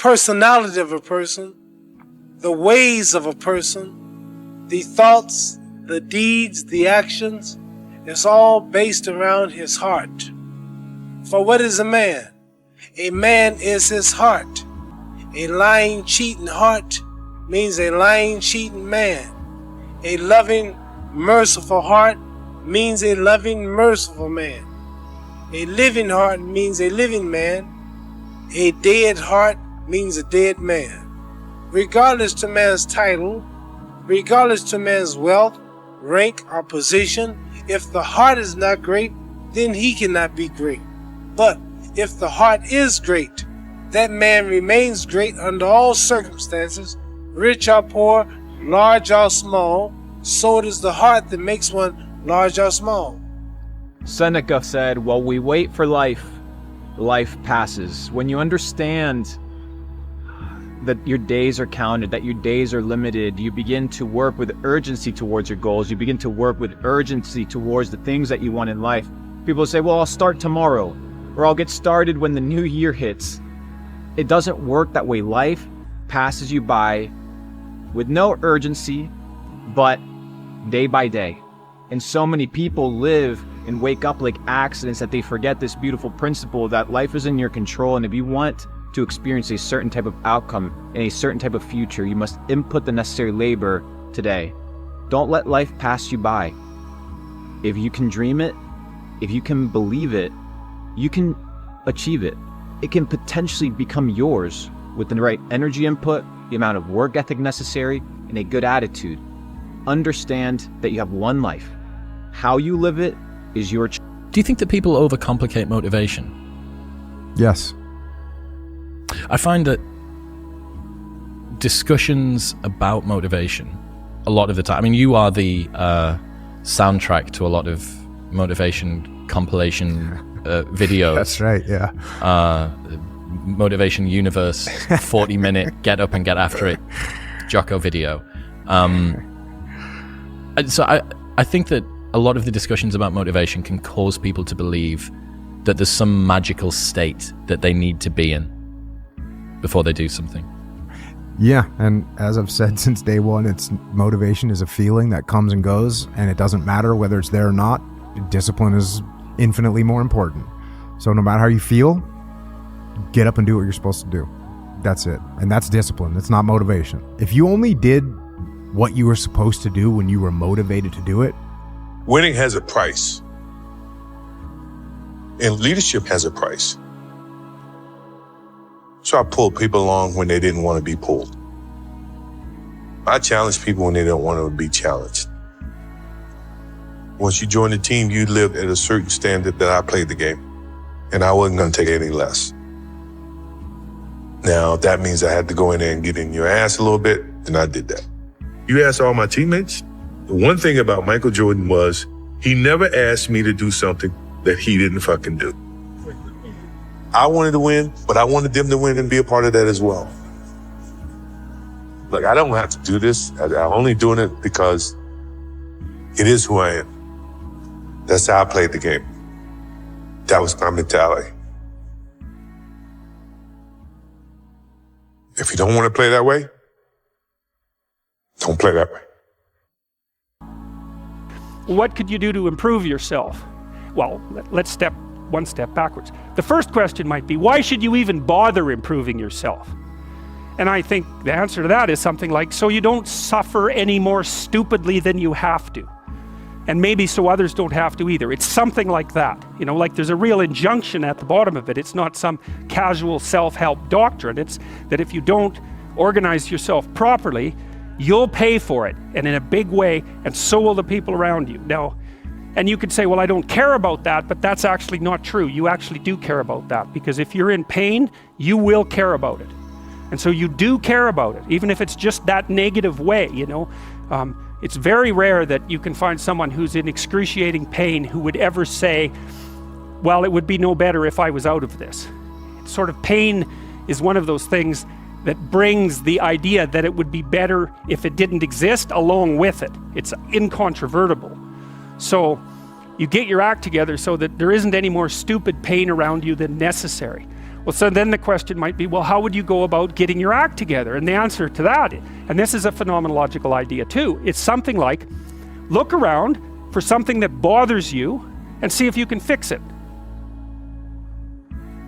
personality of a person, the ways of a person, the thoughts, the deeds, the actions, it's all based around his heart. For what is a man? A man is his heart. A lying, cheating heart means a lying, cheating man. A loving, merciful heart means a loving, merciful man. A living heart means a living man. A dead heart means a dead man. Regardless to man's title, regardless to man's wealth, rank, or position, if the heart is not great, then he cannot be great. But if the heart is great, that man remains great under all circumstances, rich or poor, large or small. So it is the heart that makes one large or small. Seneca said, while we wait for life, life passes. When you understand that your days are counted, that your days are limited, you begin to work with urgency towards your goals. You begin to work with urgency towards the things that you want in life. People say, well, I'll start tomorrow, or I'll get started when the new year hits. It doesn't work that way. Life passes you by with no urgency, but day by day. And so many people live and wake up like accidents that they forget this beautiful principle that life is in your control. And if you want to experience a certain type of outcome in a certain type of future, you must input the necessary labor today. Don't let life pass you by. If you can dream it, if you can believe it, you can achieve it. It can potentially become yours with the right energy input, the amount of work ethic necessary, and a good attitude. Understand that you have one life. How you live it is your choice. Do you think that people overcomplicate motivation? Yes. I find that discussions about motivation, a lot of the time, I mean, you are the soundtrack to a lot of motivation compilation videos. That's right, yeah. Motivation Universe, 40-minute get up and get after it Jocko video. So I think that a lot of the discussions about motivation can cause people to believe that there's some magical state that they need to be in before they do something. Yeah, and as I've said since day one, it's motivation is a feeling that comes and goes, and it doesn't matter whether it's there or not. Discipline is infinitely more important. So no matter how you feel, get up and do what you're supposed to do. That's it. And that's discipline. It's not motivation. If you only did what you were supposed to do when you were motivated to do it. Winning has a price. And leadership has a price. So I pull people along when they didn't want to be pulled. I challenge people when they don't want to be challenged. Once you join the team, you lived at a certain standard that I played the game. And I wasn't going to take any less. Now, that means I had to go in there and get in your ass a little bit, and I did that. You ask all my teammates, the one thing about Michael Jordan was he never asked me to do something that he didn't fucking do. I wanted to win, but I wanted them to win and be a part of that as well. Look, I don't have to do this. I'm only doing it because it is who I am. That's how I played the game. That was my mentality. If you don't want to play that way, don't play that way. What could you do to improve yourself? Well, let's step one step backwards. The first question might be, why should you even bother improving yourself? And I think the answer to that is something like, so you don't suffer any more stupidly than you have to. And maybe so others don't have to either. It's something like that. You know, like there's a real injunction at the bottom of it. It's not some casual self-help doctrine. It's that if you don't organize yourself properly, you'll pay for it, and in a big way, and so will the people around you. Now, and you could say, well, I don't care about that, but that's actually not true. You actually do care about that, because if you're in pain, you will care about it. And so you do care about it, even if it's just that negative way, you know. It's very rare that you can find someone who's in excruciating pain who would ever say, well, it would be no better if I was out of this. Sort of pain is one of those things that brings the idea that it would be better if it didn't exist along with it. It's incontrovertible. So you get your act together so that there isn't any more stupid pain around you than necessary. Well, so then the question might be, well, how would you go about getting your act together? And the answer to that, and this is a phenomenological idea too, it's something like, look around for something that bothers you and see if you can fix it.